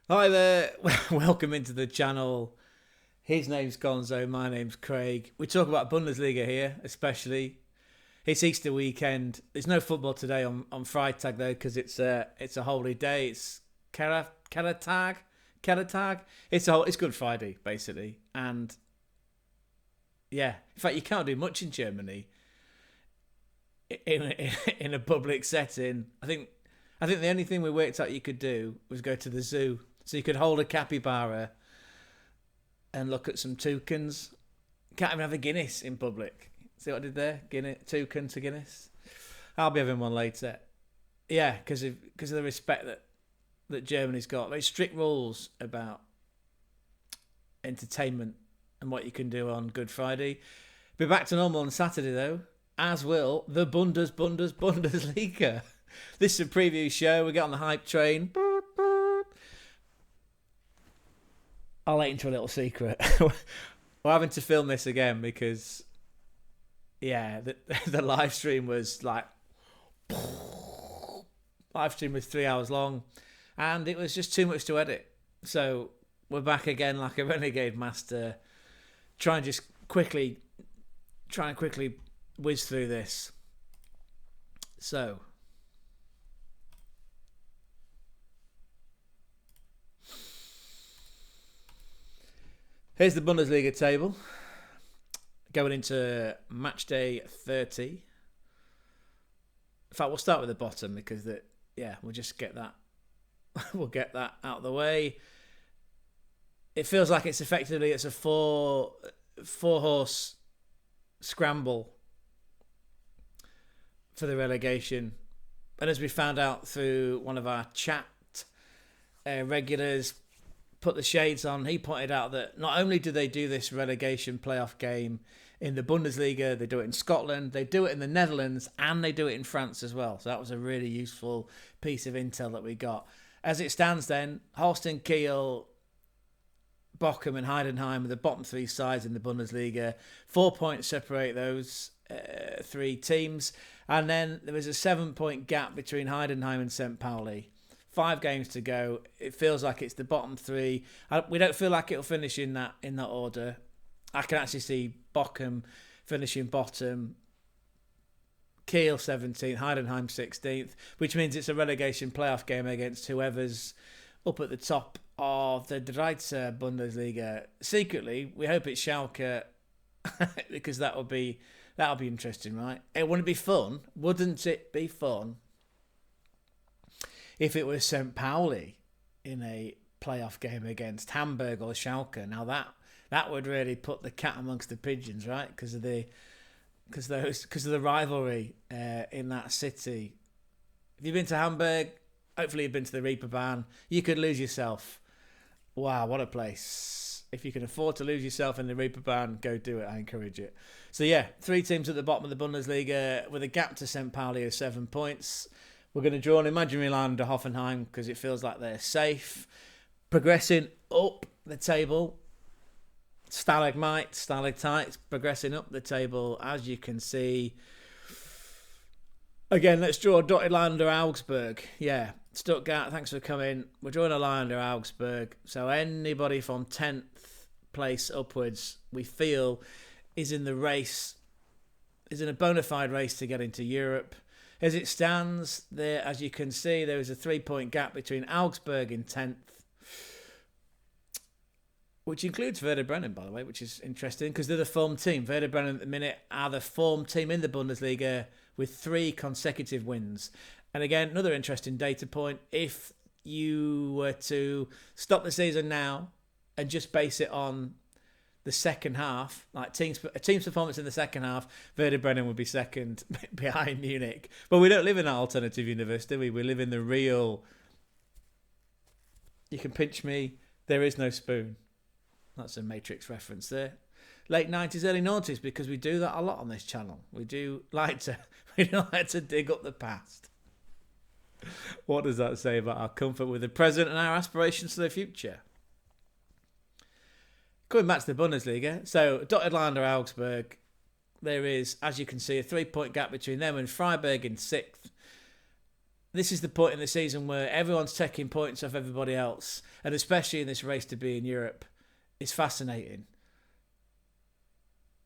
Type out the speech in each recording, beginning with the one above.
Hi there, welcome into the channel. His name's Gonzo, my name's Craig. We talk about Bundesliga here, especially. It's Easter weekend. There's no football today on Freitag though, because it's a holy day. It's Karatag. It's Good Friday basically, and yeah, in fact you can't do much in Germany in a public setting. I think the only thing we worked out you could do was go to the zoo. So you could hold a capybara and look at some toucans. Can't even have a Guinness in public. See what I did there? Toucan to Guinness. I'll be having one later. Yeah, because of the respect that Germany's got. Very strict rules about entertainment and what you can do on Good Friday. Be back to normal on Saturday though, as will the Bundesliga. This is a preview show. We get on the hype train. I'll let you into a little secret. We're having to film this again because, yeah, the live stream was like... Live stream was 3 hours long and it was just too much to edit. So we're back again like a renegade master. Try and quickly whiz through this. So... here's the Bundesliga table. Going into match day 30. In fact, we'll start with the bottom because we'll just get that. We'll get that out of the way. It feels like it's a four horse scramble for the relegation. And as we found out through one of our chat regulars, put the shades on, he pointed out that not only do they do this relegation playoff game in the Bundesliga, they do it in Scotland, they do it in the Netherlands, and they do it in France as well. So that was a really useful piece of intel that we got. As it stands then, Holstein, Kiel, Bochum and Heidenheim are the bottom three sides in the Bundesliga. 4 points separate those three teams. And then there was a 7-point gap between Heidenheim and St. Pauli. 5 games to go. It feels like it's the bottom three. We don't feel like it'll finish in that order. I can actually see Bochum finishing bottom, Kiel 17th, Heidenheim 16th, which means it's a relegation playoff game against whoever's up at the top of the Dreitzer Bundesliga. Secretly, we hope it's Schalke because that'll be interesting, right? It wouldn't be fun. Wouldn't it be fun if it was St. Pauli in a playoff game against Hamburg or Schalke? Now that would really put the cat amongst the pigeons, right? Because of the rivalry in that city. If you've been to Hamburg, hopefully you've been to the Reeperbahn. You could lose yourself. Wow, what a place! If you can afford to lose yourself in the Reeperbahn, go do it. I encourage it. So yeah, 3 teams at the bottom of the Bundesliga with a gap to St. Pauli of 7 points. We're going to draw an imaginary line under Hoffenheim because it feels like they're safe. Progressing up the table. Stalactites progressing up the table, as you can see. Again, let's draw a dotted line under Augsburg. Yeah, Stuttgart, thanks for coming. We're drawing a line under Augsburg. So anybody from 10th place upwards, we feel, is in the race, is in a bona fide race to get into Europe. As it stands, there, as you can see, there is a 3-point gap between Augsburg in 10th, which includes Werder Bremen, by the way, which is interesting because they're the form team. Werder Bremen at the minute are the form team in the Bundesliga with 3 consecutive wins. And again, another interesting data point, if you were to stop the season now and just base it on the second half, like a team's performance in the second half, Werder Bremen would be second behind Munich. But we don't live in an alternative universe, do we? We live in the real... You can pinch me, there is no spoon. That's a Matrix reference there. Late 90s, early 90s, because we do that a lot on this channel. We do like to dig up the past. What does that say about our comfort with the present and our aspirations for the future? Going back to the Bundesliga, so dotted line under Augsburg, there is, as you can see, a 3-point gap between them and Freiburg in 6th. this is the point in the season where everyone's taking points off everybody else, and especially in this race to be in Europe, it's fascinating.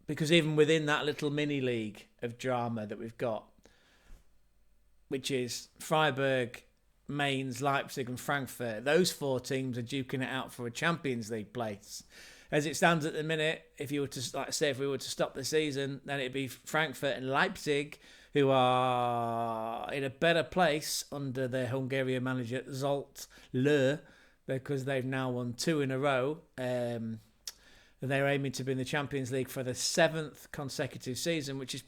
Because even within that little mini league of drama that we've got, which is Freiburg, Mainz, Leipzig and Frankfurt, those 4 teams are duking it out for a Champions League place. As it stands at the minute, if you were to, like say, if we were to stop the season, then it'd be Frankfurt and Leipzig, who are in a better place under their Hungarian manager lull, because they've now won 2 in a row. They're aiming to be in the Champions League for the 7th consecutive season, which is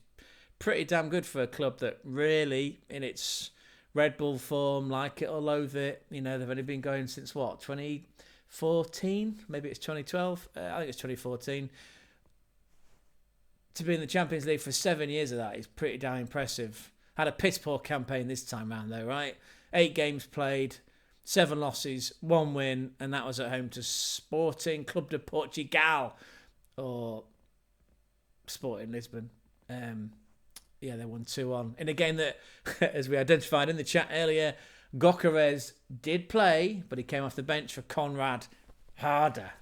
pretty damn good for a club that really, in its Red Bull form, like it or loathe it, they've only been going since what, 2014? Maybe it's 2012? I think it's 2014. To be in the Champions League for 7 years of that is pretty damn impressive. Had a piss poor campaign this time round though, right? 8 games played, 7 losses, 1 win, and that was at home to Sporting Club de Portugal, or Sporting Lisbon. They won 2-1 in a game that, as we identified in the chat earlier, Gokares did play, but he came off the bench for Konrad Harder.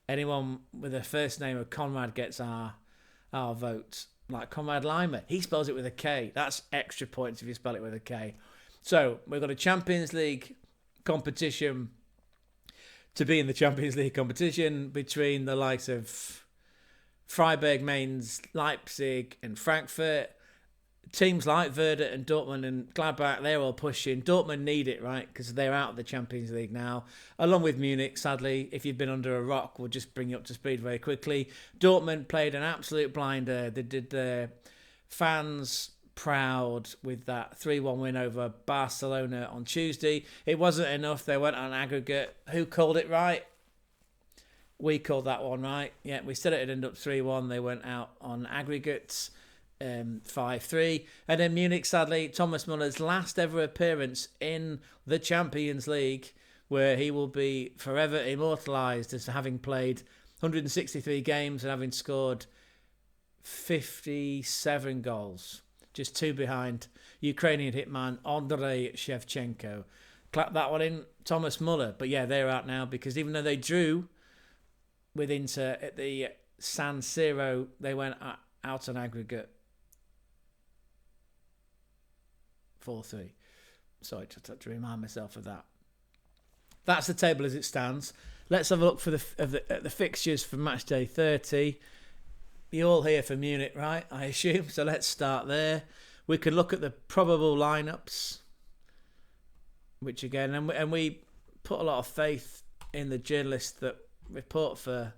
Anyone with a first name of Konrad gets our vote. Like Konrad Lima, he spells it with a K. That's extra points if you spell it with a K. So we've got a Champions League competition to be in the Champions League competition between the likes of Freiburg, Mainz, Leipzig and Frankfurt. Teams like Werder and Dortmund and Gladbach, they're all pushing. Dortmund need it, right? Because they're out of the Champions League now. Along with Munich, sadly. If you've been under a rock, we'll just bring you up to speed very quickly. Dortmund played an absolute blinder. They did their fans proud with that 3-1 win over Barcelona on Tuesday. It wasn't enough. They went on aggregate. Who called it right? We called that one right. Yeah, we said it'd end up 3-1. They went out on aggregates. 5-3. And then Munich, sadly, Thomas Muller's last ever appearance in the Champions League, where he will be forever immortalised as having played 163 games and having scored 57 goals. Just 2 behind Ukrainian hitman Andrei Shevchenko. Clap that one in, Thomas Muller. But yeah, they're out now because even though they drew with Inter at the San Siro, they went out on aggregate 4-3. Sorry, just had to remind myself of that. That's the table as it stands. Let's have a look at the fixtures for match day 30. You're all here for Munich, right? I assume. So let's start there. We could look at the probable lineups, which again, and we put a lot of faith in the journalists that report for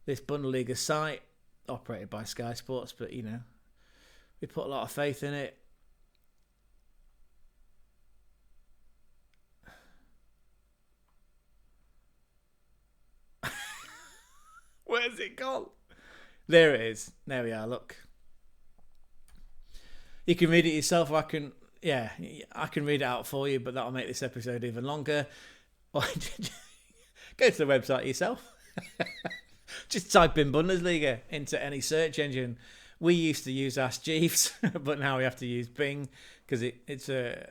this Bundesliga site, operated by Sky Sports, but we put a lot of faith in it. Where's it gone? There it is. There we are. Look, you can read it yourself. I can read it out for you, but that'll make this episode even longer. Go to the website yourself. Just type in Bundesliga into any search engine. We used to use Ask Jeeves, but now we have to use Bing because it's a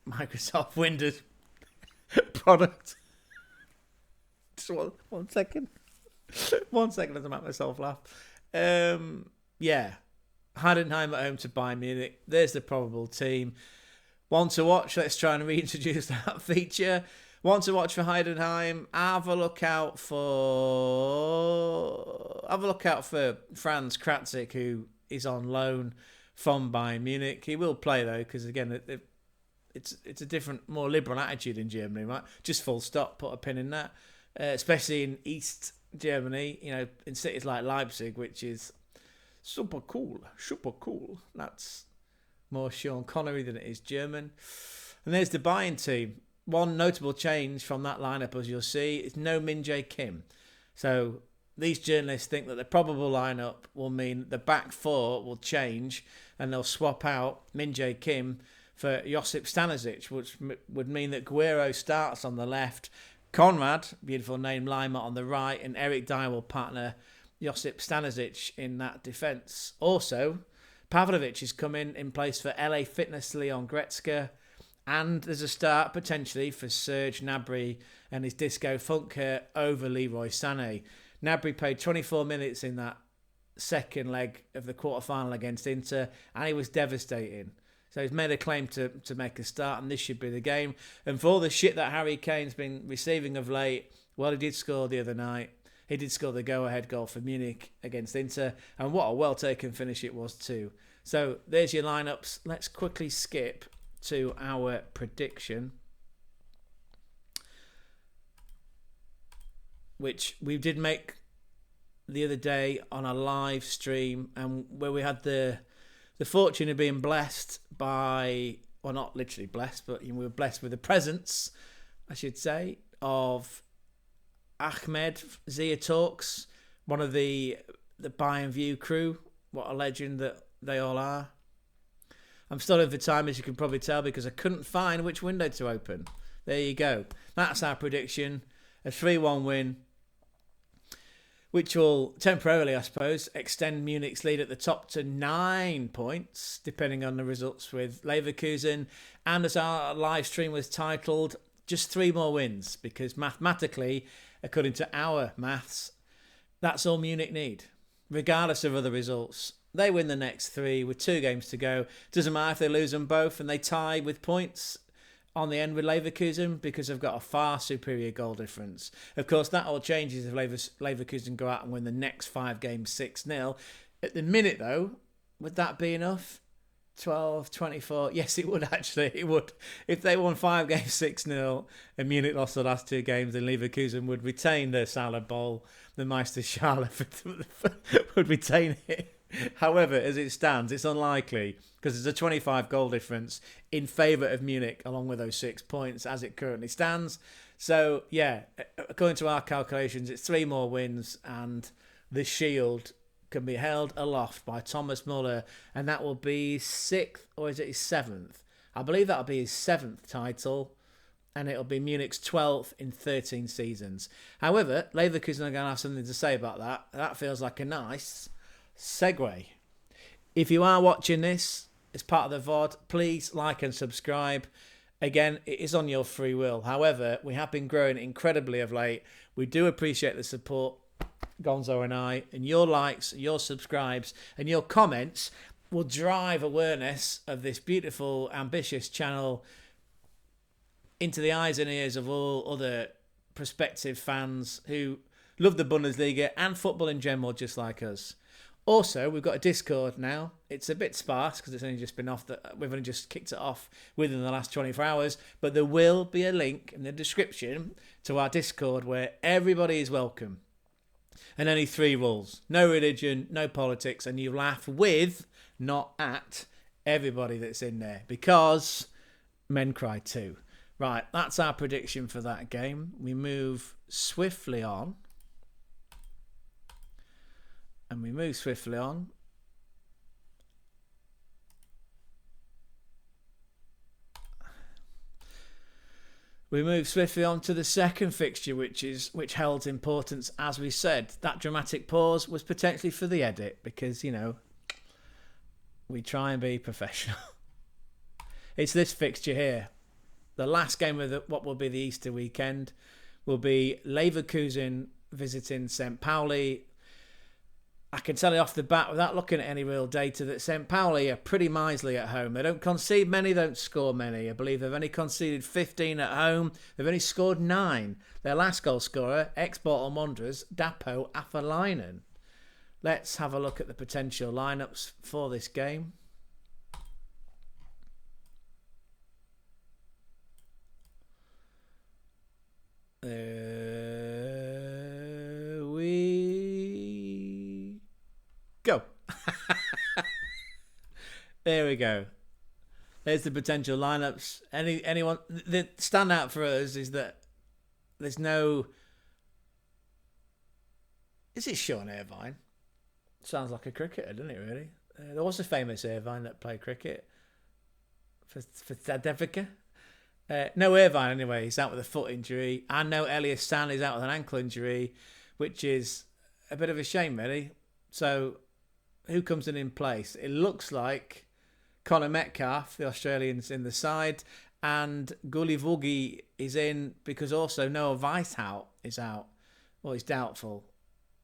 Microsoft Windows product. Just one second. 1 second as I make myself laugh. Heidenheim at home to Bayern Munich. There's the probable team. One to watch. Let's try and reintroduce that feature. One to watch for Heidenheim. Have a look out for Franz Kratzik, who is on loan from Bayern Munich. He will play though, because again, it's a different, more liberal attitude in Germany, right? Just full stop. Put a pin in that. Especially in East Germany, in cities like Leipzig, which is super cool. That's more Sean Connery than it is German. And there's the Bayern team. One notable change from that lineup, as you'll see, is no Min-Jae Kim. So these journalists think that the probable lineup will mean the back 4 will change and they'll swap out Min-Jae Kim for Josip Stanisic, which would mean that Guerrero starts on the left, Konrad, beautiful name, Lima on the right, and Eric Dyer will partner Josip Stanisic in that defence. Also, Pavlovic is coming in place for LA Fitness Leon Goretzka. And there's a start potentially for Serge Gnabry and his disco funker over Leroy Sané. Gnabry played 24 minutes in that second leg of the quarter-final against Inter, and he was devastating. So he's made a claim to make a start, and this should be the game. And for all the shit that Harry Kane's been receiving of late, well, he did score the other night. He did score the go-ahead goal for Munich against Inter, and what a well-taken finish it was too. So there's your lineups. Let's quickly skip to our prediction, which we did make the other day on a live stream, and where we had the fortune of being blessed by, well, not literally blessed, but we were blessed with the presence, I should say, of Ahmed Zia Talks, one of the Bayern View crew. What a legend that they all are. I'm studying for time, as you can probably tell, because I couldn't find which window to open. There you go. That's our prediction. A 3-1 win, which will temporarily, I suppose, extend Munich's lead at the top to 9 points, depending on the results with Leverkusen. And as our live stream was titled, just 3 more wins, because mathematically, according to our maths, that's all Munich need, regardless of other results. They win the next 3 with 2 games to go. Doesn't matter if they lose them both and they tie with points on the end with Leverkusen, because they've got a far superior goal difference. Of course, that all changes if Leverkusen go out and win the next 5 games 6-0. At the minute, though, would that be enough? 12, 24? Yes, it would actually. It would. If they won 5 games 6-0 and Munich lost the last 2 games, then Leverkusen would retain their salad bowl. The Meisterschale would retain it. However, as it stands, it's unlikely, because there's a 25 goal difference in favour of Munich along with those 6 points as it currently stands. So, yeah, according to our calculations, it's 3 more wins and the shield can be held aloft by Thomas Muller, and that will be 6th, or is it his 7th? I believe that'll be his 7th title, and it'll be Munich's 12th in 13 seasons. However, Leverkusen are going to have something to say about that. That feels like a nice segue. If you are watching this as part of the VOD, please like and subscribe. Again, it is on your free will. However, we have been growing incredibly of late. We do appreciate the support, Gonzo and I, and your likes, your subscribes, and your comments will drive awareness of this beautiful, ambitious channel into the eyes and ears of all other prospective fans who love the Bundesliga and football in general, just like us. Also, we've got a Discord now. It's a bit sparse because it's only just been off. We've only just kicked it off within the last 24 hours. But there will be a link in the description to our Discord where everybody is welcome. And only 3 rules: no religion, no politics, and you laugh with, not at, everybody that's in there, because men cry too. Right, that's our prediction for that game. We move swiftly on. And we move swiftly on. We move swiftly on to the second fixture, which held importance, as we said. That dramatic pause was potentially for the edit, because, you know, we try and be professional. It's this fixture here. The last game of what will be the Easter weekend will be Leverkusen visiting St. Pauli. I can tell you off the bat, without looking at any real data, that St. Pauli are pretty miserly at home. They don't concede many, don't score many. I believe they've only conceded 15 at home. They've only scored 9. Their last goal scorer, ex-Bochum Wanderers, Dapo Afolainen. Let's have a look at the potential lineups for this game. We go. There we go. There's the potential lineups. Anyone the standout for us is that there's no. Is it Sean Irvine? Sounds like a cricketer, doesn't it? Really. There was a famous Irvine that played cricket for South Africa. No Irvine anyway. He's out with a foot injury. I know Elias Stanley's out with an ankle injury, which is a bit of a shame, really. So who comes in place? It looks like Connor Metcalf, the Australian's in the side, and Gulivugi is in because also Noah Weishout is out, or he's doubtful,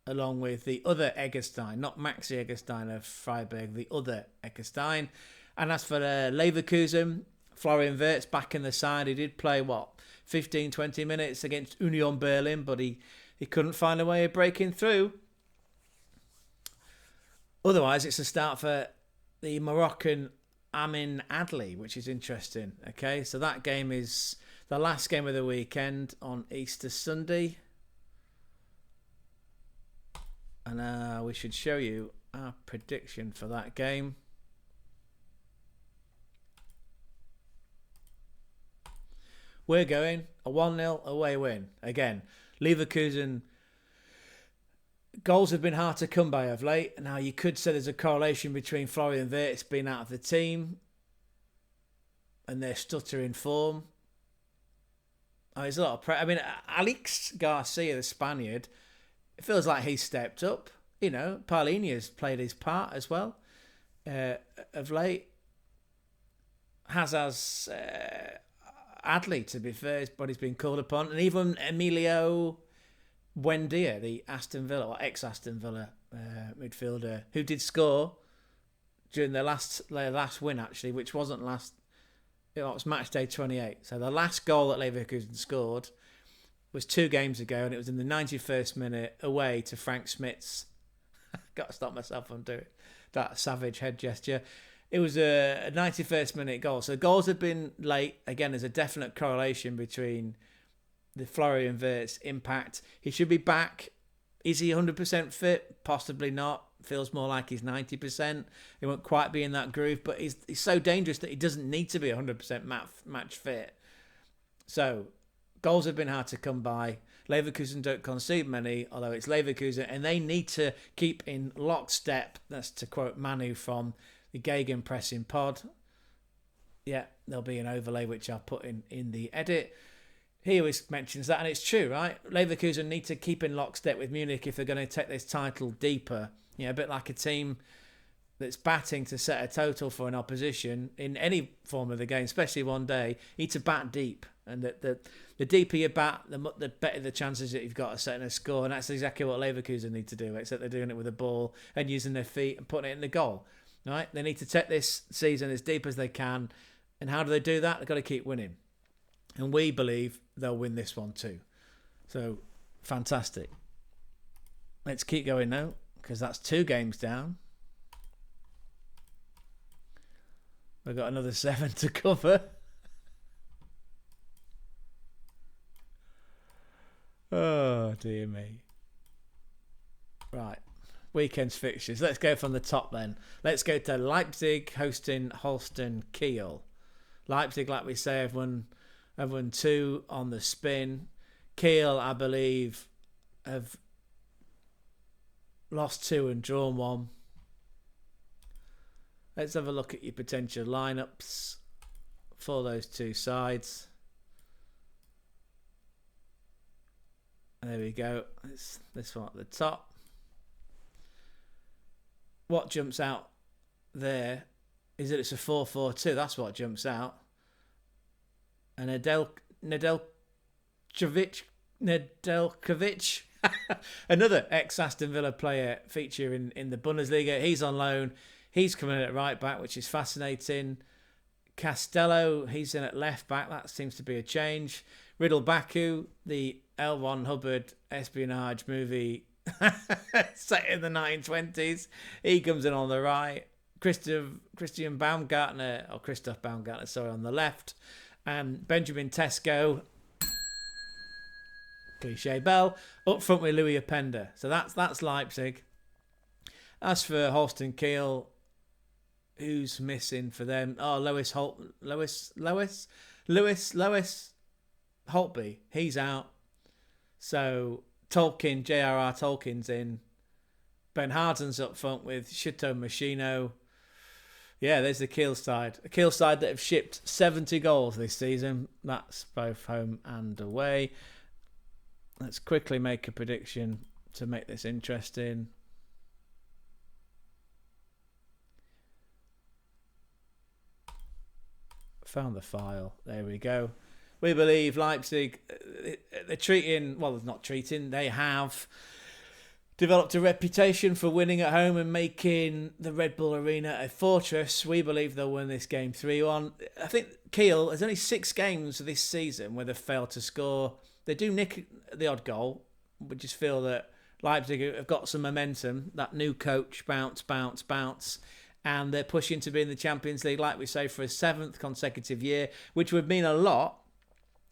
along with the other Eggestein, not Maxi Eggestein of Freiburg, the other Eggestein. And as for Leverkusen, Florian WIRTZ back in the side. He did play, 15, 20 minutes against Union Berlin, but he couldn't find a way of breaking through. Otherwise, it's a start for the Moroccan Amin Adli, which is interesting. Okay, so that game is the last game of the weekend on Easter Sunday. And we should show you our prediction for that game. We're going a 1-0 away win. Again, Leverkusen, goals have been hard to come by of late. Now, you could say there's a correlation between Florian WIRTZ being out of the team and their stuttering form. There's a lot of Alex Garcia, the Spaniard, it feels like he's stepped up. Pauli has played his part as well of late. Has Adli, to be fair, but he's been called upon. And even Emilio Buendia, the Aston Villa, or ex-Aston Villa midfielder, who did score during their last win, actually, which wasn't last... It was match day 28. So the last goal that Leverkusen scored was 2 games ago, and it was in the 91st minute away to Frank Smits. Got to stop myself from doing that savage head gesture. It was a 91st minute goal. So goals have been late. Again, there's a definite correlation between the Florian WIRTZ impact. He should be back. Is he 100% fit? Possibly not. Feels more like he's 90%. He won't quite be in that groove, but he's so dangerous that he doesn't need to be 100% match fit. So goals have been hard to come by. Leverkusen don't concede many, although it's Leverkusen, and they need to keep in lockstep. That's to quote Manu from the Gegenpressing pod. Yeah, there'll be an overlay which I'll put in the edit. He always mentions that, and it's true, right? Leverkusen need to keep in lockstep with Munich if they're going to take this title deeper. A bit like a team that's batting to set a total for an opposition in any form of the game, especially one day. You need to bat deep, and the deeper you bat, the better the chances that you've got of setting a score, and that's exactly what Leverkusen need to do, except they're doing it with a ball and using their feet and putting it in the goal. Right? They need to take this season as deep as they can, and how do they do that? They've got to keep winning, and we believe they'll win this one too. So, fantastic. Let's keep going now, because that's 2 games down. We've got another 7 to cover. Oh, dear me. Right. Weekend's fixtures. Let's go from the top then. Let's go to Leipzig hosting Holstein Kiel. Leipzig, like we say, have won 2 on the spin. Kiel, I believe, have lost 2 and drawn 1. Let's have a look at your potential lineups for those 2 sides. And there we go. It's this one at the top. What jumps out there is that it's a 4-4-2. That's what jumps out. And Nedeljkovic, another ex-Aston Villa player feature in the Bundesliga. He's on loan. He's coming in at right back, which is fascinating. Castello, he's in at left back. That seems to be a change. Riddle Baku, the L. Ron Hubbard espionage movie set in the 1920s. He comes in on the right. Christoph Baumgartner, on the left. And Benjamin Tesco, cliche bell, up front with Louis Openda. So that's Leipzig. As for Holstein Kiel, who's missing for them? Oh, Lewis Holtby. He's out. So Tolkien, J.R.R. Tolkien's in. Ben Harden's up front with Shuto Machino. Yeah, there's the Kiel side. A Kiel side that have shipped 70 goals this season. That's both home and away. Let's quickly make a prediction to make this interesting. found the file. There we go. We believe Leipzig, they're treating, well, not treating, they have developed a reputation for winning at home and making the Red Bull Arena a fortress. We believe they'll win this game 3-1. I think Kiel, there's only 6 games this season where they've failed to score. They do nick the odd goal. We just feel that Leipzig have got some momentum. That new coach, bounce, bounce, bounce. And they're pushing to be in the Champions League, like we say, for a 7th consecutive year, which would mean a lot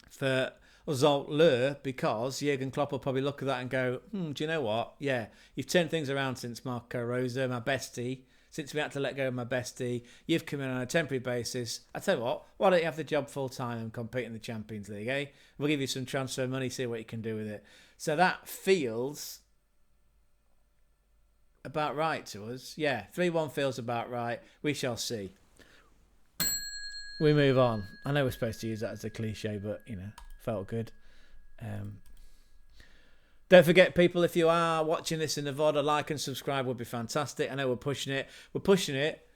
for lull, because Jurgen Klopp will probably look at that and go, do you know what? Yeah, you've turned things around since Marco Rosa, my bestie. Since we had to let go of my bestie, you've come in on a temporary basis. I tell you what, why don't you have the job full time and compete in the Champions League, eh? We'll give you some transfer money, see what you can do with it. So that feels about right to us. Yeah, 3-1 feels about right. We shall see. We move on. I know we're supposed to use that as a cliche, but, felt good. Don't forget, people, if you are watching this in the VOD, a like and subscribe would be fantastic. I know we're pushing it. We're pushing it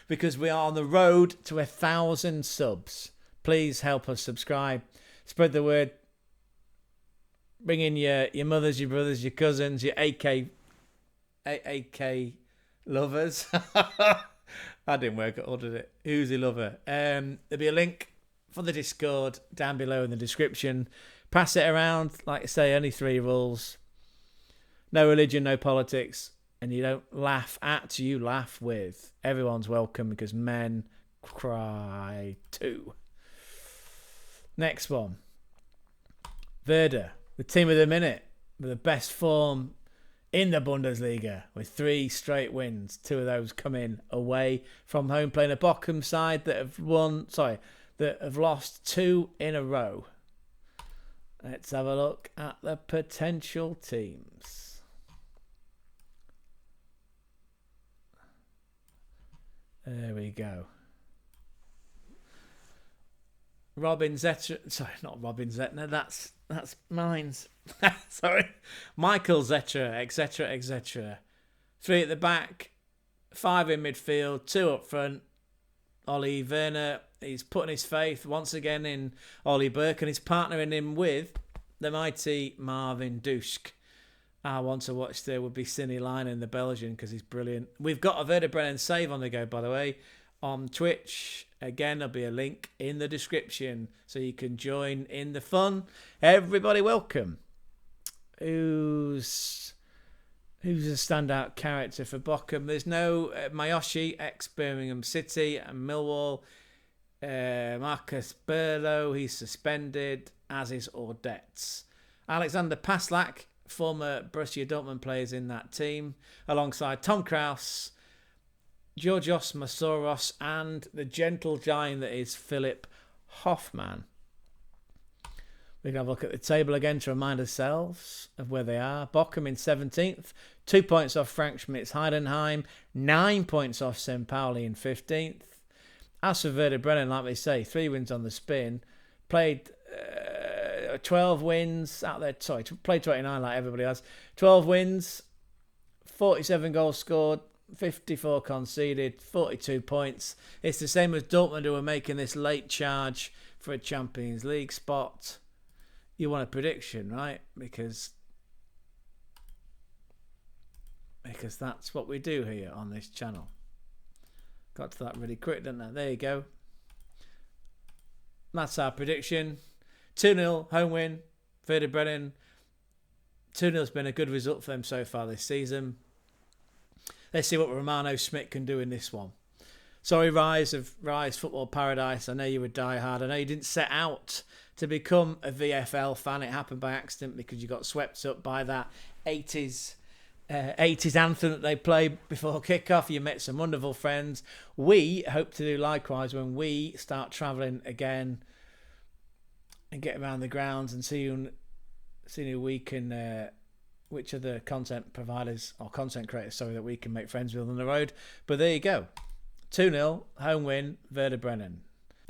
because we are on the road to 1,000 subs. Please help us subscribe. Spread the word. Bring in your mothers, your brothers, your cousins, your AK lovers. That didn't work at all, did it? Who's the lover? There'll be a link for the Discord down below in the description. Pass it around. Like I say, only 3 rules. No religion, no politics. And you don't laugh at, you laugh with. Everyone's welcome because men cry too. Next one. Werder, the team of the minute, with the best form in the Bundesliga, with 3 straight wins. 2 of those coming away from home, playing a Bochum side that have lost 2 in a row. Let's have a look at the potential teams. There we go. Robin Zetter. Sorry, not Robin Zettner. That's Mainz. Sorry. Michael Zetter, etc., etc. 3 at the back, 5 in midfield, 2 up front. Ollie Werner, he's putting his faith once again in Ollie Burke and he's partnering him with the mighty Marvin Dusk. I want to watch there would be Cine Line in the Belgian because he's brilliant. We've got a Werder Bremen save on the go, by the way, on Twitch. Again, there'll be a link in the description so you can join in the fun. Everybody welcome. Who's a standout character for Bochum? There's no Mayoshi, ex-Birmingham City and Millwall. Marcus Berlo, he's suspended, as is Ordetz. Alexander Paslak, former Borussia Dortmund players in that team, alongside Tom Kraus, Georgios Masouros, and the gentle giant that is Philip Hoffmann. We can have a look at the table again to remind ourselves of where they are. Bochum in 17th, 2 points off Frank Schmidt's Heidenheim, 9 points off St. Pauli in 15th. As for Werder Bremen, like we say, 3 wins on the spin. Played 12 wins out there. Sorry, played 29 like everybody else. 12 wins, 47 goals scored, 54 conceded, 42 points. It's the same as Dortmund, who are making this late charge for a Champions League spot. You want a prediction, right? Because that's what we do here on this channel. Got to that really quick, didn't I? There you go. That's our prediction. 2-0 home win. Werder Bremen. 2-0's been a good result for them so far this season. Let's see what Romano Schmidt can do in this one. Sorry, Rise Football Paradise. I know you were diehard. I know you didn't set out to become a VFL fan. It happened by accident because you got swept up by that 80s anthem that they played before kickoff. You met some wonderful friends. We hope to do likewise when we start travelling again and get around the grounds and see who we can, which other content providers or content creators, that we can make friends with on the road. But there you go. 2-0, home win, Werder Bremen.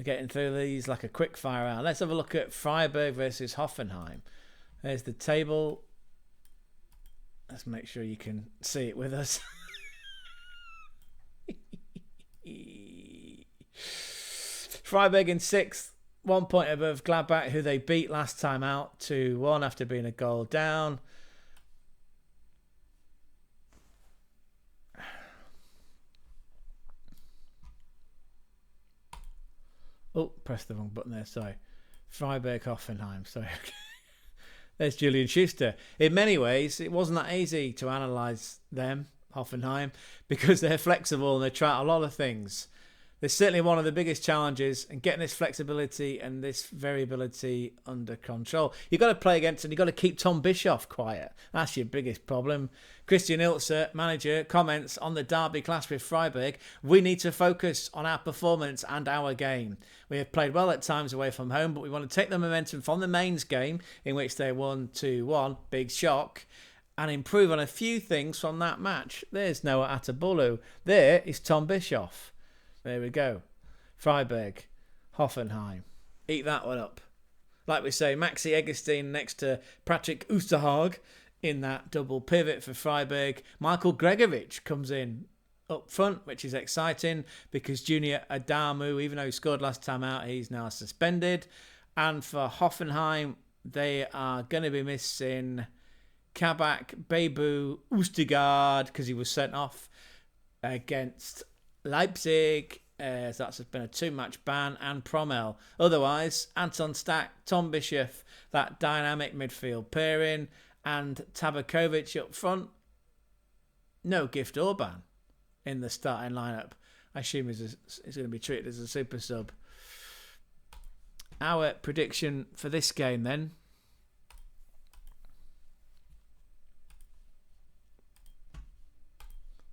Getting through these like a quick fire round. Let's have a look at Freiburg versus Hoffenheim. There's the table. Let's make sure you can see it with us. Freiburg in 6th, 1 point above Gladbach, who they beat last time out 2-1 after being a goal down. Oh, pressed the wrong button there, sorry. Freiburg Hoffenheim, sorry. There's Julian Schuster. In many ways, it wasn't that easy to analyse them, Hoffenheim, because they're flexible and they try a lot of things. They're certainly one of the biggest challenges, and getting this flexibility and this variability under control. You've got to play against and you've got to keep Tom Bischoff quiet. That's your biggest problem. Christian Ilzer, manager, comments on the derby clash with Freiburg. We need to focus on our performance and our game. We have played well at times away from home, but we want to take the momentum from the Mainz game, in which they won 2-1, big shock, and improve on a few things from that match. There's Noah Atabolu. There is Tom Bischoff. There we go. Freiburg, Hoffenheim. Eat that one up. Like we say, Maxi Egerstein next to Patrick Oosterhaag in that double pivot for Freiburg. Michael Gregovic comes in up front, which is exciting because Junior Adamu, even though he scored last time out, he's now suspended. And for Hoffenheim, they are going to be missing Kabak, Bebu, Oostergaard because he was sent off against Leipzig, so that's been a 2-match ban, and Promel. Otherwise, Anton Stack, Tom Bischoff, that dynamic midfield pairing, and Tabakovic up front. No gift or ban in the starting lineup. I assume he's going to be treated as a super sub. Our prediction for this game then.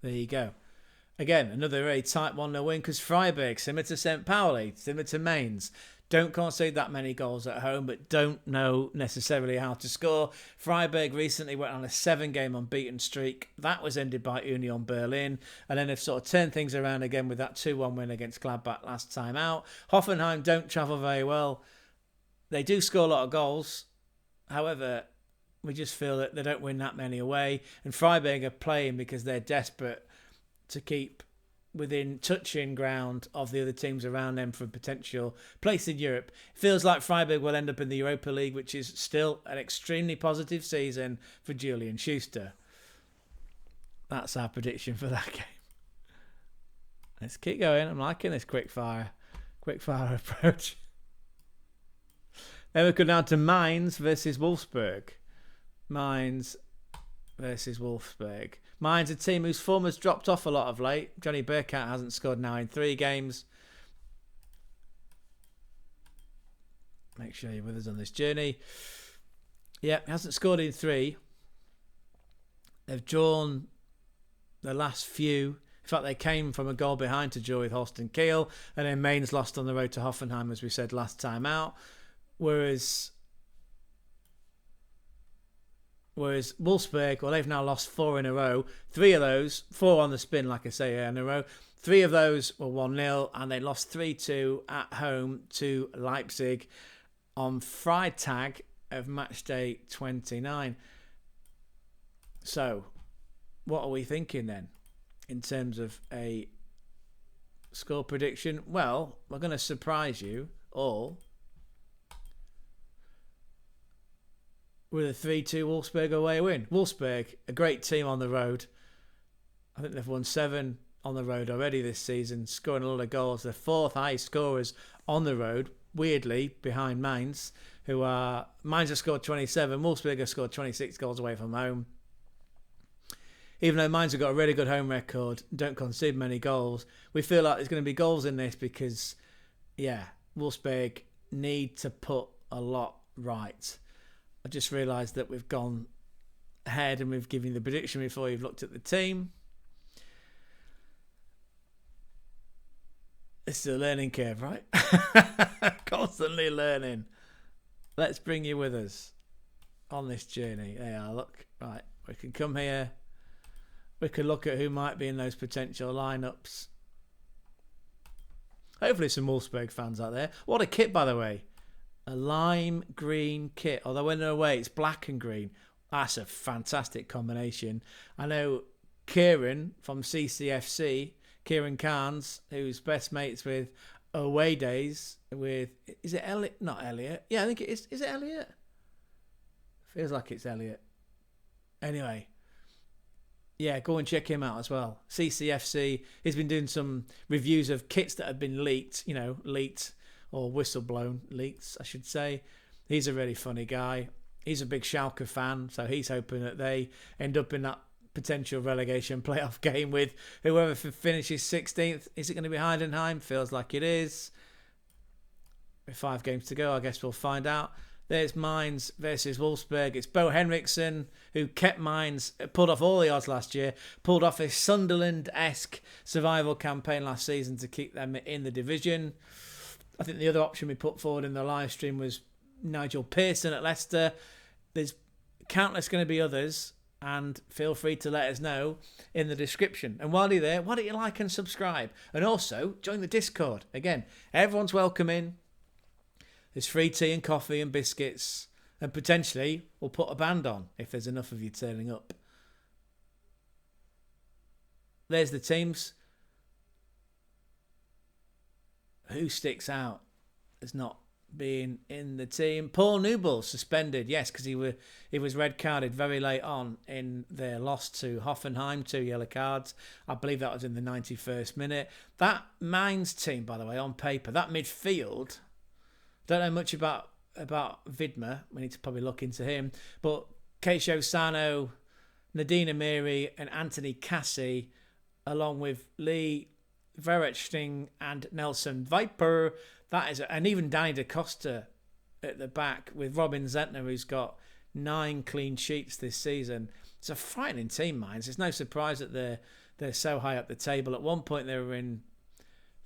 There you go. Again, another very tight 1-0 win because Freiburg, similar to St. Pauli, similar to Mainz, don't concede that many goals at home but don't know necessarily how to score. Freiburg recently went on a 7-game unbeaten streak. That was ended by Union Berlin. And then they've sort of turned things around again with that 2-1 win against Gladbach last time out. Hoffenheim don't travel very well. They do score a lot of goals. However, we just feel that they don't win that many away. And Freiburg are playing because they're desperate to keep within touching ground of the other teams around them for a potential place in Europe. It feels like Freiburg will end up in the Europa League, which is still an extremely positive season for Julian Schuster. That's our prediction for that game. Let's keep going. I'm liking this quickfire approach. Then we go down to Mainz versus Wolfsburg. Mainz versus Wolfsburg. Mainz, a team whose form has dropped off a lot of late. Johnny Burkhardt hasn't scored now in 3 games. Make sure you're with us on this journey. Yeah, hasn't scored in 3. They've drawn the last few. In fact, they came from a goal behind to draw with Holstein Kiel, and then Mainz lost on the road to Hoffenheim, as we said last time out. Whereas Wolfsburg, well, they've now lost 4 in a row. 3 of those, 4 on the spin, like I say, in a row. 3 of those were 1-0, and they lost 3-2 at home to Leipzig on Freitag of match day 29. So, what are we thinking then in terms of a score prediction? Well, we're going to surprise you all with a 3-2 Wolfsburg away win. Wolfsburg, a great team on the road. I think they've won 7 on the road already this season, scoring a lot of goals. They're 4th highest scorers on the road, weirdly, behind Mainz, Mainz have scored 27, Wolfsburg have scored 26 goals away from home. Even though Mainz have got a really good home record, don't concede many goals, we feel like there's going to be goals in this because, Wolfsburg need to put a lot right. I just realised that we've gone ahead and we've given you the prediction before you've looked at the team. This is a learning curve, right? Constantly learning. Let's bring you with us on this journey. There you are, look. Right, we can come here. We can look at who might be in those potential lineups. Hopefully some Wolfsburg fans out there. What a kit, by the way. A lime green kit. Although when they're away, it's black and green. That's a fantastic combination. I know Kieran from CCFC Kieran Carnes, who's best mates with Away Days with, is it Elliot? Not Elliot. Yeah, I think it is. Is it Elliot? Feels like it's Elliot. Anyway, yeah, go and check him out as well. CCFC, he's been doing some reviews of kits that have been leaked, leaked or whistleblown, leaks, I should say. He's a really funny guy. He's a big Schalke fan, so he's hoping that they end up in that potential relegation playoff game with whoever finishes 16th. Is it going to be Heidenheim? Feels like it is. With 5 games to go, I guess we'll find out. There's Mainz versus Wolfsburg. It's Bo Henriksen, who kept Mainz, pulled off all the odds last year, pulled off a Sunderland-esque survival campaign last season to keep them in the division. I think the other option we put forward in the live stream was Nigel Pearson at Leicester. There's countless going to be others, and feel free to let us know in the description. And while you're there, why don't you like and subscribe? And also, join the Discord. Again, everyone's welcome in. There's free tea and coffee and biscuits. And potentially, we'll put a band on if there's enough of you turning up. There's the teams. Who sticks out as not being in the team? Paul Newell suspended, yes, because he was red carded very late on in their loss to Hoffenheim, 2 yellow cards. I believe that was in the 91st minute. That Mainz team, by the way, on paper, that midfield, don't know much about Vidmer. We need to probably look into him. But Keisho Sano, Nadine Amiri and Anthony Cassie, along with Lee Veretsting and Nelson Viper, and even Danny Da Costa at the back with Robin Zentner, who's got 9 clean sheets this season. It's a frightening team, Mainz. It's no surprise that they're so high up the table. At one point they were in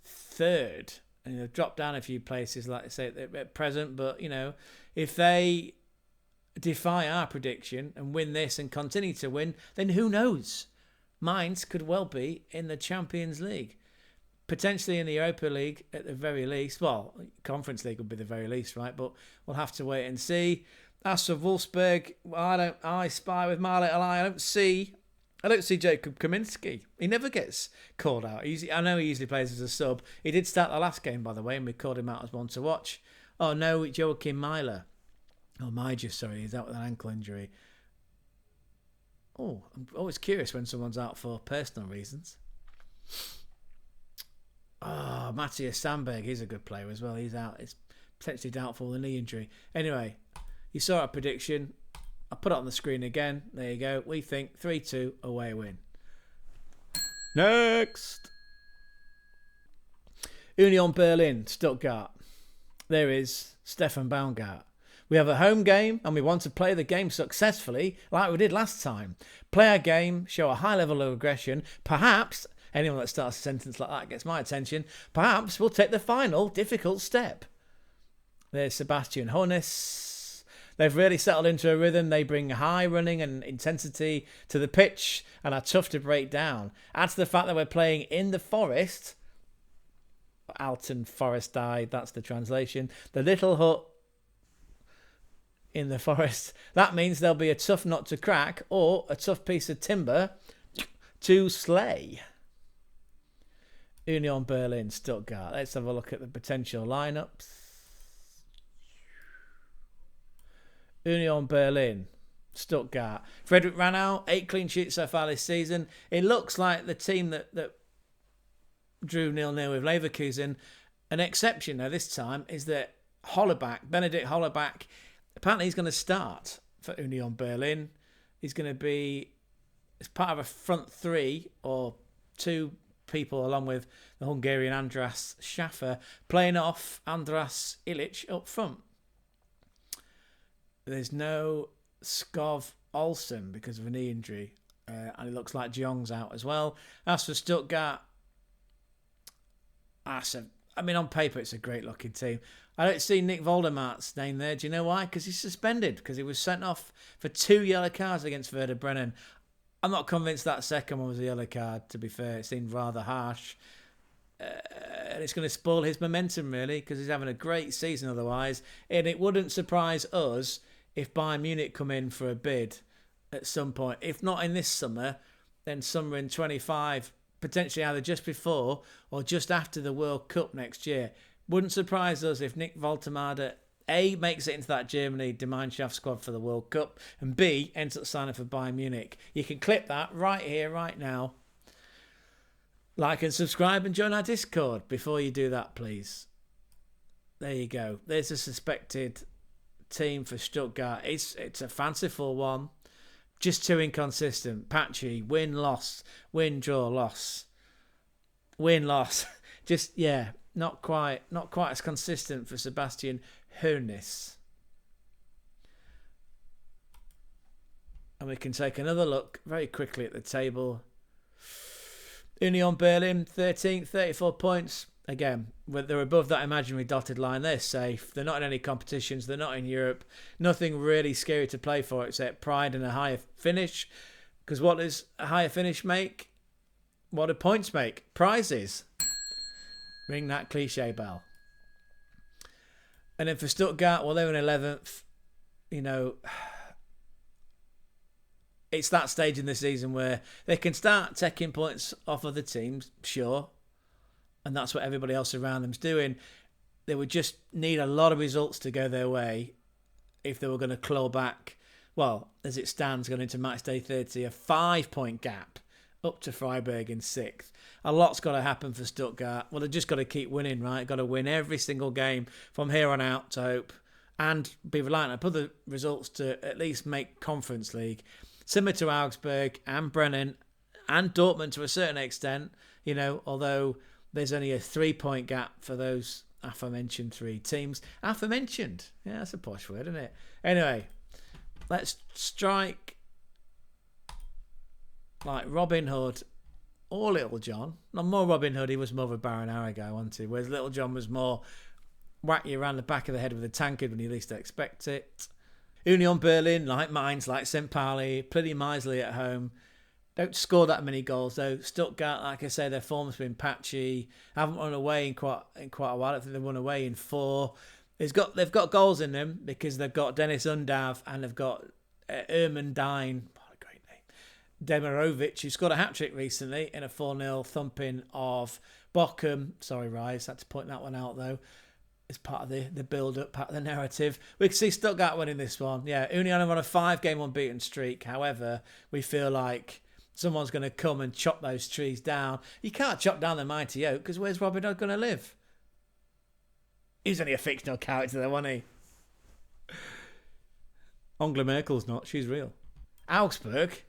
3rd, and they've dropped down a few places, like I say, at present. But if they defy our prediction and win this and continue to win, then who knows? Mainz could well be in the Champions League. Potentially in the Europa League at the very least. Well, Conference League would be the very least, right? But we'll have to wait and see. As for Wolfsburg, I spy with my little eye. I don't see Jacob Kaminski. He never gets called out. I know he usually plays as a sub. He did start the last game, by the way, and we called him out as one to watch. Oh no, Joachim Myler. Oh, Major, sorry, he's out with an ankle injury. Oh, I'm always curious when someone's out for personal reasons. Oh, Matthias Sandberg, he's a good player as well. He's out. It's potentially doubtful, the knee injury. Anyway, you saw our prediction. I'll put it on the screen again. There you go. We think 3-2 away win. Next. Union Berlin, Stuttgart. There is Stefan Baumgart. We have a home game and we want to play the game successfully like we did last time. Play our game, show a high level of aggression. Perhaps, anyone that starts a sentence like that gets my attention, perhaps we'll take the final difficult step. There's Sebastian Hoeneß. They've really settled into a rhythm. They bring high running and intensity to the pitch and are tough to break down. Add to the fact that we're playing in the forest. Alton Forest died, that's the translation. The little hut in the forest. That means there'll be a tough nut to crack or a tough piece of timber to slay. Union Berlin, Stuttgart. Let's have a look at the potential lineups. Union Berlin, Stuttgart. Frederick Ranau, 8 clean sheets so far this season. It looks like the team that drew 0-0 with Leverkusen. An exception though this time is that Benedikt Hollerbach, apparently he's going to start for Union Berlin. He's going to be as part of a front 3 or 2 people along with the Hungarian Andras Schaffer playing off Andras Ilic up front. There's no Skov Olsen because of a knee injury, and it looks like Jong's out as well. As for Stuttgart, on paper it's a great looking team. I don't see Nick Voldemart's name there. Do you know why? Because he's suspended, because he was sent off for 2 yellow cards against Werder Bremen. I'm not convinced that second one was a yellow card, to be fair. It seemed rather harsh. And it's going to spoil his momentum, really, because he's having a great season otherwise. And it wouldn't surprise us if Bayern Munich come in for a bid at some point. If not in this summer, then summer in 25, potentially either just before or just after the World Cup next year. Wouldn't surprise us if Nick Woltemade A, makes it into that Germany Gemeinschaft squad for the World Cup, and B, ends up signing for Bayern Munich. You can clip that right here, right now. Like and subscribe and join our Discord before you do that, please. There you go. There's a suspected team for Stuttgart. It's a fanciful one. Just too inconsistent. Patchy. Win, loss. Win, draw, loss. Win, loss. Just, yeah, not quite as consistent for Sebastian Hoeneß. And we can take another look very quickly at the table. Union Berlin, 13th, 34 points. Again, they're above that imaginary dotted line. They're safe. They're not in any competitions. They're not in Europe. Nothing really scary to play for except pride and a higher finish. Because what does a higher finish make? What do points make? Prizes. Ring that cliche bell. And then for Stuttgart, well, they're in 11th. You know, it's that stage in the season where they can start taking points off other teams, sure. And that's what everybody else around them's doing. They would just need a lot of results to go their way if they were going to claw back, well, as it stands, going into match day 30, a 5-point gap up to Freiburg in 6th. A lot's got to happen for Stuttgart. Well, they've just got to keep winning, right? Got to win every single game from here on out to hope and be reliant on other results to at least make Conference League. Similar to Augsburg and Bremen and Dortmund to a certain extent, you know, although there's only a 3-point gap for those aforementioned 3 teams. Aforementioned. Yeah, that's a posh word, isn't it? Anyway, let's strike like Robin Hood or Little John. Not more Robin Hood, he was more of a Baron Aragao, wasn't he? Whereas Little John was more whack you around the back of the head with a tankard when you least expect it. Union Berlin, like Mainz, like St. Pauli, pretty miserly at home. Don't score that many goals though. Stuttgart, like I say, their form's been patchy. Haven't run away in quite a while. I think they've run away in 4. They've got goals in them because they've got Dennis Undav and they've got Erman Dine, what a great name, Demirovic, who scored a hat-trick recently in a 4-0 thumping of Bochum. Sorry, Rise, had to point that one out though. It's part of the build-up, part of the narrative. We can see Stuttgart winning this one. Yeah, Union are on a 5-game unbeaten streak. However, we feel like someone's going to come and chop those trees down. You can't chop down the mighty oak because where's Robin Hood going to live? He's only a fictional character there, wasn't he? Angela Merkel's not. She's real. Augsburg,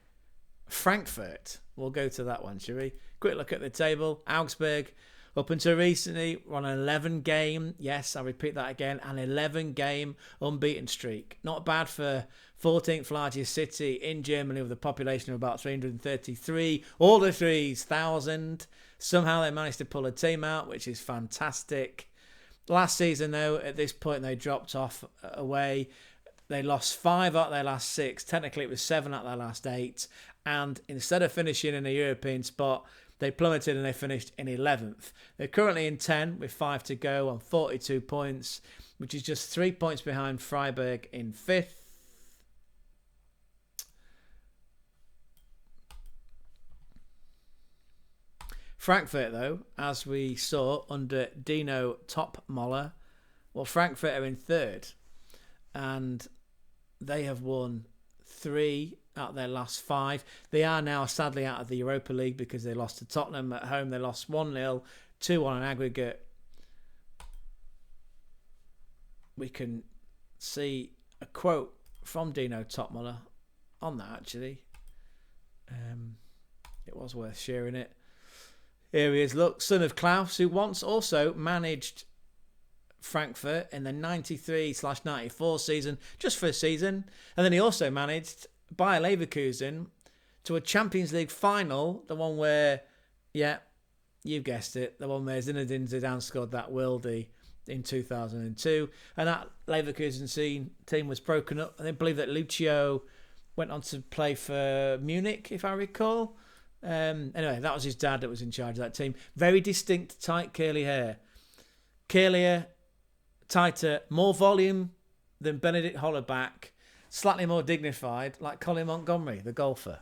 Frankfurt. We'll go to that one, shall we? Quick look at the table. Augsburg, up until recently, we're on an 11-game, yes, I'll repeat that again, an 11-game unbeaten streak. Not bad for 14th largest city in Germany with a population of about 333. All the 3,000. Somehow they managed to pull a team out, which is fantastic. Last season, though, at this point, they dropped off away. They lost 5 out of their last 6. Technically, it was 7 out of their last 8. And instead of finishing in a European spot, they plummeted and they finished in 11th. They're currently in 10 with 5 to go on 42 points, which is just 3 points behind Freiburg in 5th. Frankfurt, though, as we saw under Dino Topmoller, well, Frankfurt are in 3rd. And they have won 3 out of their last 5. They are now sadly out of the Europa League because they lost to Tottenham at home. They lost 1-0, 2-1 in aggregate. We can see a quote from Dino Topmuller on that, actually. It was worth sharing it. Here he is, look, son of Klaus, who once also managed Frankfurt in the 93/94 season, just for a season. And then he also managed Bayer Leverkusen to a Champions League final, the one where, yeah, you've guessed it, the one where Zinedine Zidane scored that worldie in 2002. And that Leverkusen team was broken up. And I believe that Lucio went on to play for Munich, if I recall. Anyway, that was his dad that was in charge of that team. Very distinct, tight, curly hair. Curlier, tighter, more volume than Benedict Hollerback. Slightly more dignified, like Colin Montgomery, the golfer.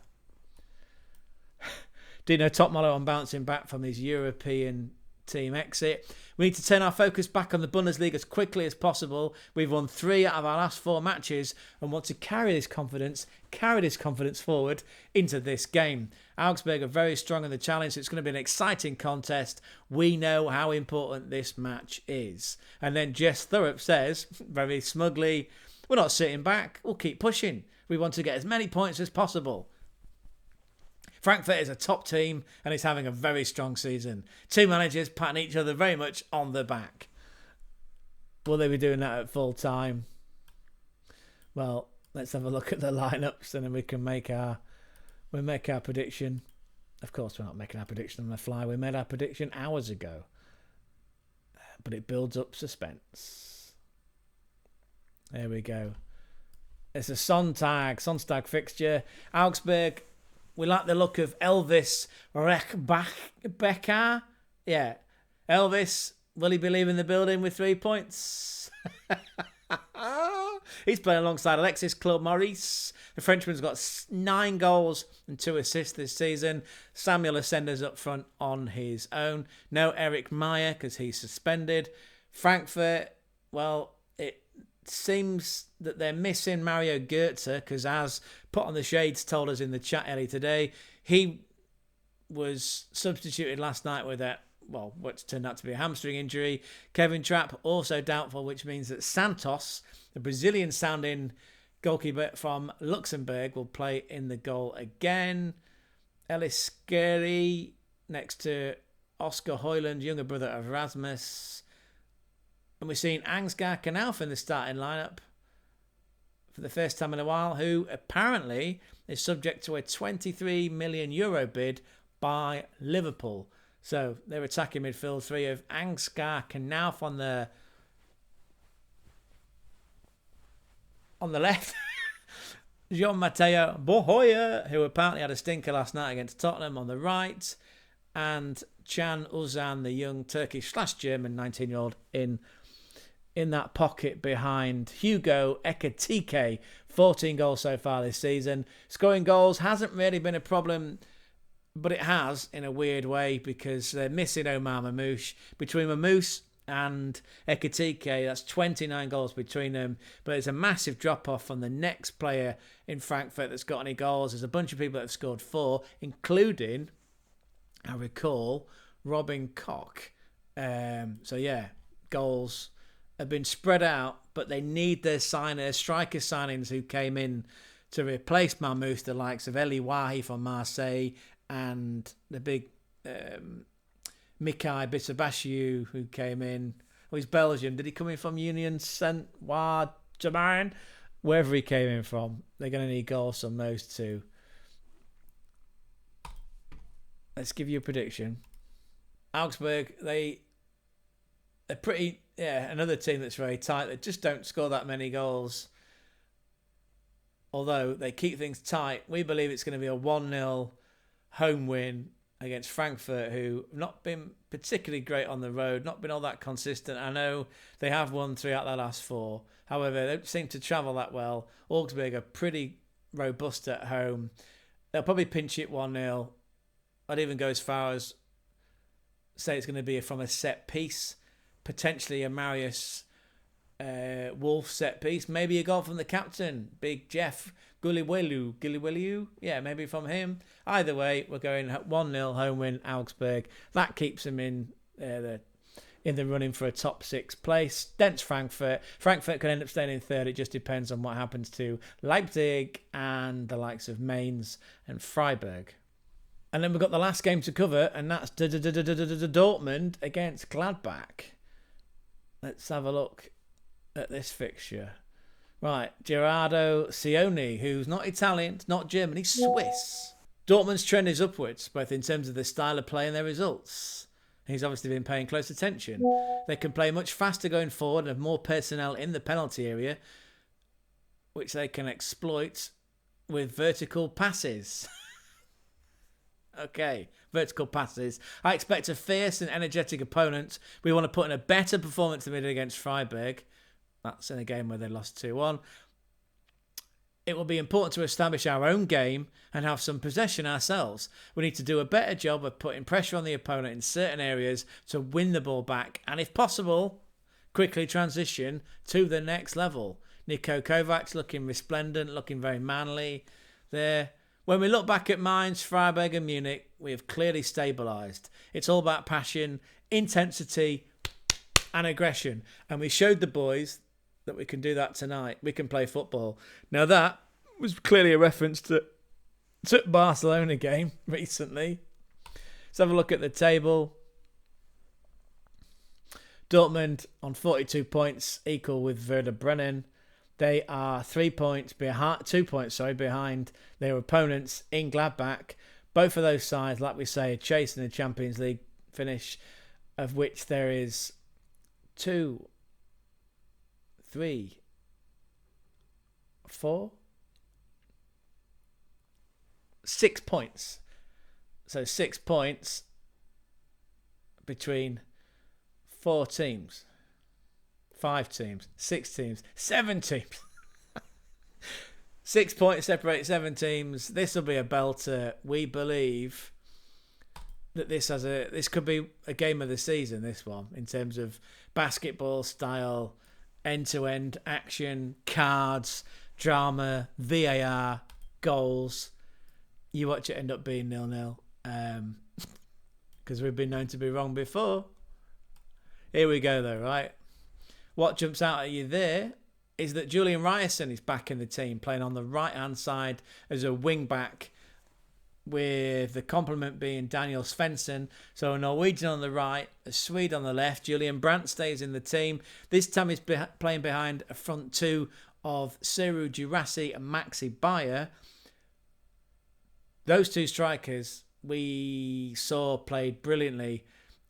Dino Topmolo on bouncing back from his European team exit. We need to turn our focus back on the Bundesliga as quickly as possible. We've won 3 out of our last 4 matches and want to carry this confidence forward into this game. Augsburg are very strong in the challenge, so it's going to be an exciting contest. We know how important this match is. And then Jess Thurup says, very smugly, we're not sitting back, we'll keep pushing. We want to get as many points as possible. Frankfurt is a top team and is having a very strong season. 2 managers patting each other very much on the back. Will they be doing that at full time? Well, let's have a look at the lineups and then we can make our prediction. Of course, we're not making our prediction on the fly. We made our prediction hours ago. But it builds up suspense. There we go. It's a Sonntag fixture. Augsburg, we like the look of Elvis Becker. Yeah. Elvis, will he be leaving the building with 3 points? He's playing alongside Alexis Claude Maurice. The Frenchman's got 9 goals and 2 assists this season. Samuel Ascender's up front on his own. No Eric Meyer because he's suspended. Frankfurt, well, it seems that they're missing Mario Götze because, as Put on the Shades told us in the chat earlier today, he was substituted last night with what turned out to be a hamstring injury. Kevin Trapp also doubtful, which means that Santos, the Brazilian-sounding goalkeeper from Luxembourg, will play in the goal again. Ellis Scary next to Oscar Hoyland, younger brother of Rasmus. And we're seeing Ansgar Knauf in the starting lineup for the first time in a while, who apparently is subject to a €23 million bid by Liverpool. So their attacking midfield 3 of Ansgar Knauf on the left. Jean-Matteo Bohoya, who apparently had a stinker last night against Tottenham, on the right. And Can Uzan, the young Turkish/German 19-year-old in that pocket behind Hugo Ekitike. 14 goals so far this season. Scoring goals hasn't really been a problem, but it has in a weird way because they're missing Omar Mamouche. Between Mamouche and Ekitike, that's 29 goals between them. But there's a massive drop-off from the next player in Frankfurt that's got any goals. There's a bunch of people that have scored 4, including, I recall, Robin Koch. Goals have been spread out, but they need their striker signings who came in to replace Mamouche, the likes of Eli Wahi from Marseille and the big Mikai Bisabashiu who came in. Oh, he's Belgian. Did he come in from Union Saint-Germain? Wherever he came in from, they're going to need goals from those 2. Let's give you a prediction. Augsburg, they're pretty... Yeah, another team that's very tight. They just don't score that many goals. Although they keep things tight. We believe it's going to be a 1-0 home win against Frankfurt, who have not been particularly great on the road, not been all that consistent. I know they have won 3 out of their last 4. However, they don't seem to travel that well. Augsburg are pretty robust at home. They'll probably pinch it 1-0. I'd even go as far as say it's going to be from a set piece. Potentially a Marius Wolf set piece. Maybe a goal from the captain, Big Jeff Gulliwelu. Yeah, maybe from him. Either way, we're going 1-0 home win Augsburg. That keeps them in the running for a top 6 place. Dents Frankfurt. Frankfurt could end up staying in 3rd. It just depends on what happens to Leipzig and the likes of Mainz and Freiburg. And then we've got the last game to cover, and that's Dortmund against Gladbach. Let's have a look at this fixture. Right, Gerardo Sioni, who's not Italian, not German, he's Swiss. Dortmund's trend is upwards, both in terms of their style of play and their results. He's obviously been paying close attention. They can play much faster going forward and have more personnel in the penalty area, which they can exploit with vertical passes. Okay, vertical passes. I expect a fierce and energetic opponent. We want to put in a better performance than we did against Freiburg. That's in a game where they lost 2-1. it will be important to establish our own game and have some possession ourselves. We need to do a better job of putting pressure on the opponent in certain areas to win the ball back and, if possible, quickly transition to the next level. Niko Kovac looking resplendent, looking very manly there. When we look back at Mainz, Freiburg and Munich, we have clearly stabilised. It's all about passion, intensity and aggression. And we showed the boys that we can do that tonight. We can play football. Now that was clearly a reference to Barcelona game recently. Let's have a look at the table. Dortmund on 42 points, equal with Werder Bremen. They are 2 points behind their opponents in Gladbach. Both of those sides, like we say, are chasing the Champions League finish, of which there is 2, 3, 4, 6 points. So 6 points between 4 teams. 5 teams, 6 teams, 7 teams. 6 points separate 7 teams. This will be a belter. We believe that this could be a game of the season, this one, in terms of basketball style, end-to-end action, cards, drama, VAR, goals. You watch it end up being 0-0. Because we've been known to be wrong before. Here we go, though, right? What jumps out at you there is that Julian Ryerson is back in the team, playing on the right-hand side as a wing-back, with the complement being Daniel Svensson. So a Norwegian on the right, a Swede on the left. Julian Brandt stays in the team. This time he's playing behind a front two of Seru Girassi and Maxi Bayer. Those two strikers we saw played brilliantly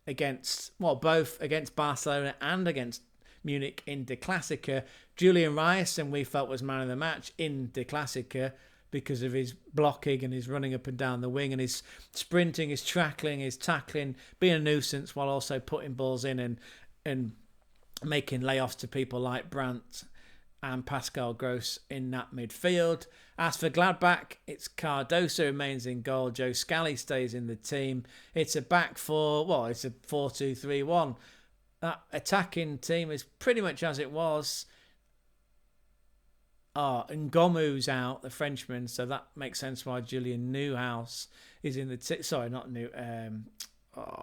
both against Barcelona and against Munich in Der Klassiker. Julian Ryerson we felt was man of the match in Der Klassiker because of his blocking and his running up and down the wing and his sprinting, his tackling, being a nuisance while also putting balls in and making layoffs to people like Brandt and Pascal Gross in that midfield. As for Gladbach, it's Cardoso remains in goal. Joe Scally stays in the team. It's a back four. It's a 4-2-3-1. That attacking team is pretty much as it was. Ngomu's out, the Frenchman, so that makes sense why Julian Newhouse is in the team. Sorry, not New.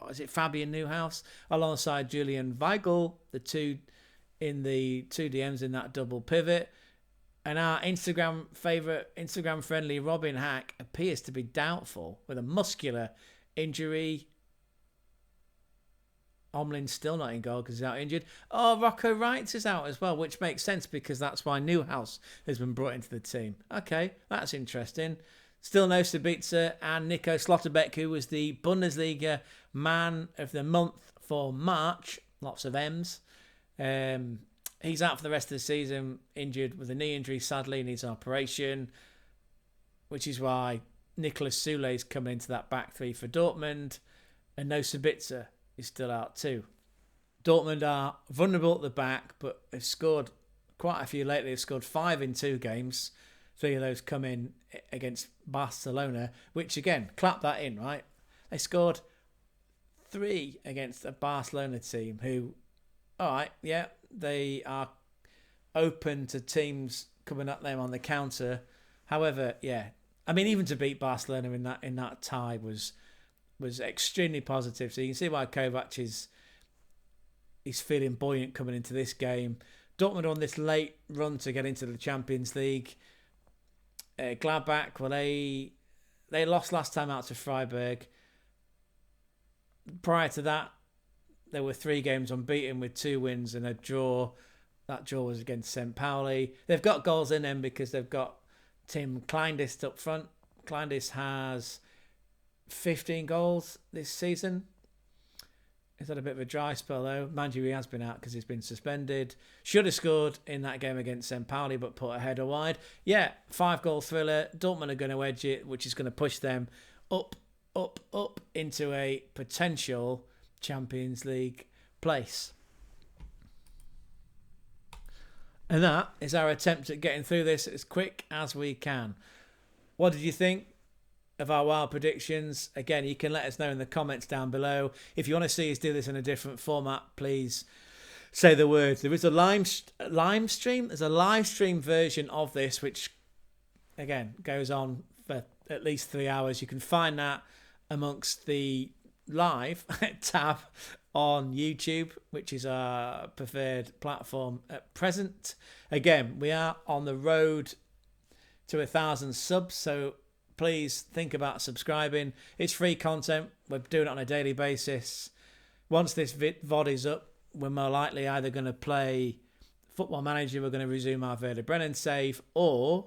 Is it Fabian Newhouse alongside Julian Weigl, the two in the 2 DMs in that double pivot. And our Instagram friendly Robin Hack appears to be doubtful with a muscular injury. Omlin's still not in goal because he's out injured. Rocco Wrights is out as well, which makes sense because that's why Newhouse has been brought into the team. Okay, that's interesting. Still no Sabitzer and Nico Slotterbeck, who was the Bundesliga Man of the Month for March. Lots of M's. He's out for the rest of the season, injured with a knee injury, sadly, needs an operation, which is why Nicolas Soule is coming into that back three for Dortmund, and no Sabitzer is still out too. Dortmund are vulnerable at the back, but they've scored quite a few lately. They've scored 5 in 2 games. 3 of those come in against Barcelona, which again, clap that in, right? They scored 3 against a Barcelona team who, all right, yeah, they are open to teams coming at them on the counter. However, yeah, I mean, even to beat Barcelona in that tie was extremely positive. So you can see why Kovac is feeling buoyant coming into this game. Dortmund on this late run to get into the Champions League. Gladbach, well, they lost last time out to Freiburg. Prior to that, there were 3 games unbeaten with 2 wins and a draw. That draw was against St. Pauli. They've got goals in them because they've got Tim Kleindist up front. Kleindist has 15 goals this season. He's had a bit of a dry spell though. Mind you, he has been out because he's been suspended. Should have scored in that game against St. Pauli, but put a header wide. Yeah, 5-goal thriller. Dortmund are going to edge it, which is going to push them up into a potential Champions League place. And that is our attempt at getting through this as quick as we can. What did you think of our wild predictions? Again, you can let us know in the comments down below. If you want to see us do this in a different format, please say the words. There is a live stream. There's a live stream version of this, which, again, goes on for at least 3 hours. You can find that amongst the live tab on YouTube, which is our preferred platform at present. Again, we are on the road to 1,000 subs, so please think about subscribing. It's free content. We're doing it on a daily basis. Once this VOD is up, we're more likely either going to play Football Manager, we're going to resume our Werder Bremen save, or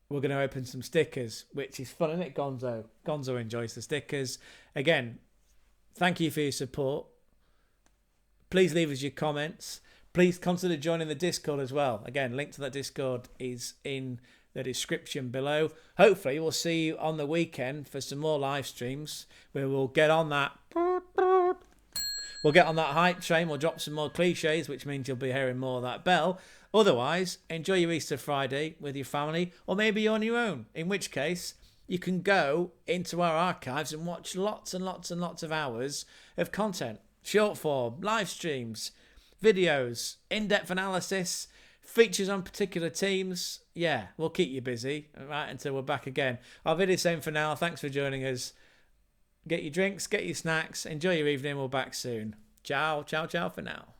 we're going to open some stickers, which is fun, isn't it, Gonzo? Gonzo enjoys the stickers. Again, thank you for your support. Please leave us your comments. Please consider joining the Discord as well. Again, link to that Discord is in the description below. Hopefully, we'll see you on the weekend for some more live streams where we'll get on that. We'll get on that hype train. We'll drop some more cliches, which means you'll be hearing more of that bell. Otherwise, enjoy your Easter Friday with your family, or maybe you're on your own, in which case you can go into our archives and watch lots and lots and lots of hours of content. Short form, live streams, videos, in-depth analysis, features on particular teams. Yeah, we'll keep you busy, right, until we're back again. I'll be the same for now. Thanks for joining us. Get your drinks, get your snacks, enjoy your evening. We're back soon. Ciao, ciao, ciao for now.